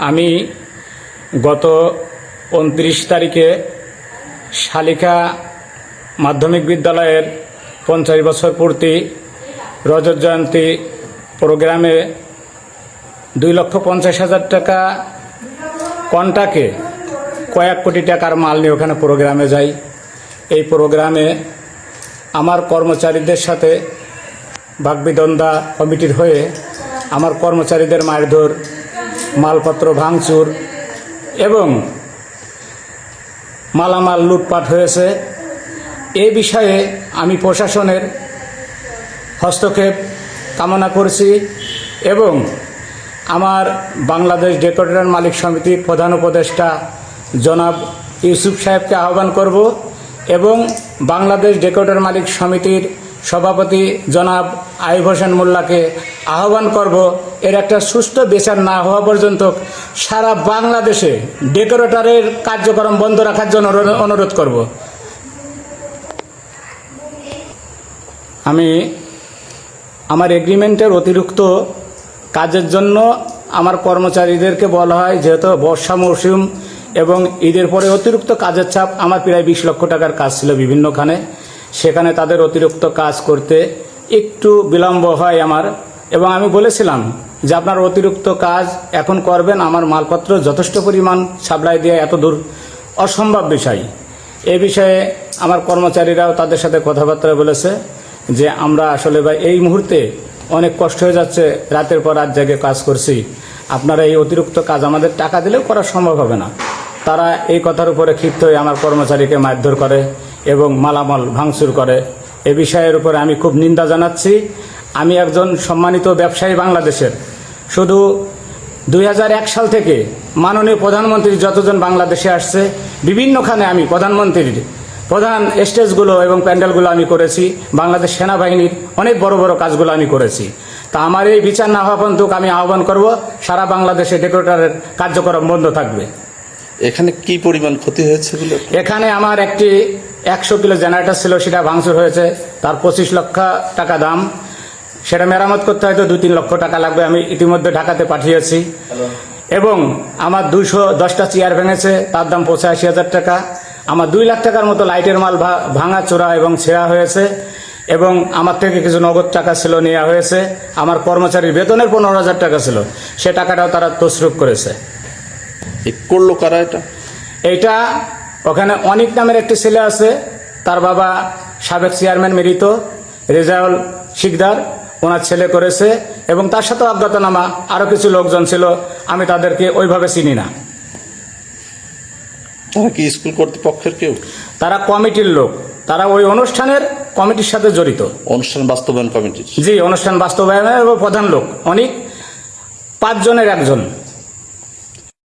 আমি গত 29 তারিখে শালিকা মাধ্যমিক বিদ্যালয়ের 50 বছর পূর্তি রজত জয়ন্তী প্রোগ্রামে 2,50,000 টাকা কন্টাকে কয়েক কোটি টাকার মাল নিয়ে ওখানে প্রোগ্রামে যাই। এই প্রোগ্রামে আমার কর্মচারীদের সাথে বাগবিতণ্ডা কমিটির হয়ে আমার কর্মচারীদের মারধর, মালপত্র ভাঙচুর এবং মালামাল লুটপাট হয়েছে। এ বিষয়ে আমি প্রশাসনের হস্তক্ষেপ কামনা করছি এবং আমার বাংলাদেশ ডেকোরেটর মালিক সমিতির প্রধান উপদেষ্টা জনাব ইউসুফ সাহেবকে আহ্বান করব এবং বাংলাদেশ ডেকোরেটর মালিক সমিতির সভাপতি জনাব আইয়ুব হোসেন মোল্লাকে আহ্বান করব এর একটা সুষ্ঠু বিচার না হওয়া পর্যন্ত সারা বাংলাদেশে ডেকোরেটরের কার্যক্রম বন্ধ রাখার জন্য অনুরোধ করব। আমি আমার এগ্রিমেন্টের অতিরিক্ত কাজের জন্য আমার কর্মচারীদেরকে বলা হয়, যেহেতু বর্ষা মৌসুম এবং ঈদের পরে অতিরিক্ত কাজের চাপ, আমার প্রায় 20 লক্ষ টাকার কাজ ছিল বিভিন্নখানে, সেখানে তাদের অতিরিক্ত কাজ করতে একটু বিলম্ব হয় আমার। এবং আমি বলেছিলাম যে আপনার অতিরিক্ত কাজ এখন করবেন, আমার মালপত্র যথেষ্ট পরিমাণ সাপ্লাই দিয়ে এত দূর অসম্ভব বিষয়। এ বিষয়ে আমার কর্মচারীরাও তাদের সাথে কথাবার্তা বলেছে যে আমরা আসলে ভাই এই মুহূর্তে অনেক কষ্ট হয়ে যাচ্ছে, রাতের পর রাত জেগে কাজ করছি, আপনারা এই অতিরিক্ত কাজ আমাদের টাকা দিলেও করা সম্ভব হবে না। তারা এই কথার উপরে ক্ষিপ্ত হয়ে আমার কর্মচারীকে মারধর করে এবং মালামাল ভাঙচুর করে। এ বিষয়ের উপরে আমি খুব নিন্দা জানাচ্ছি। আমি একজন সম্মানিত ব্যবসায়ী বাংলাদেশের, শুধু 2001 সাল থেকে মাননীয় প্রধানমন্ত্রী যতজন বাংলাদেশে আসছে বিভিন্নখানে আমি প্রধানমন্ত্রীর প্রধান স্টেজগুলো এবং প্যান্ডেলগুলো আমি করেছি, বাংলাদেশ সেনাবাহিনীর অনেক বড় বড় কাজগুলো আমি করেছি। তা আমার এই বিচার না হওয়া পর্যন্ত আমি আহ্বান করব সারা বাংলাদেশে ডেকোরেটরের কার্যক্রম বন্ধ থাকবে। এখানে কি পরিমাণ ক্ষতি হয়েছে? এখানে আমার একটি 100 কিলো জেনারেটর ছিল, সেটা ভাঙচুর হয়েছে, তার 25 লক্ষ টাকা দাম। সেটা মেরামত করতে হয়তো 2-3 লক্ষ টাকা লাগবে, আমি ইতিমধ্যে ঢাকাতে পাঠিয়েছি। এবং আমার 210টা চেয়ার ভেঙেছে, তার দাম 85,000 টাকা। আমার 2 লাখ টাকার মতো লাইটের মাল ভাঙা চোরা এবং ছেঁড়া হয়েছে এবং আমার থেকে কিছু নগদ টাকা ছিল নেওয়া হয়েছে। আমার কর্মচারীর বেতনের 15,000 টাকা ছিল, সে টাকাটাও তারা তছরূপ করেছে। করলো কারা এটা? এইটা ওখানে অনিক নামের একটি ছেলে আছে, তার বাবা সাবেক চেয়ারম্যান মেরিত রেজাউল শিকদার, ওনার ছেলে করেছে এবং তার সাথে অজ্ঞাতনামা আরও কিছু লোকজন ছিল, আমি তাদেরকে ওইভাবে চিনি না। তারা কি স্কুল কর্তৃপক্ষের কেউ? তারা কমিটির লোক, তারা ওই অনুষ্ঠানের কমিটির সাথে জড়িত। অনুষ্ঠান বাস্তবায়ন কমিটি? জি, অনুষ্ঠান বাস্তবায়নের প্রধান লোক অনেক, 5 জনের একজন।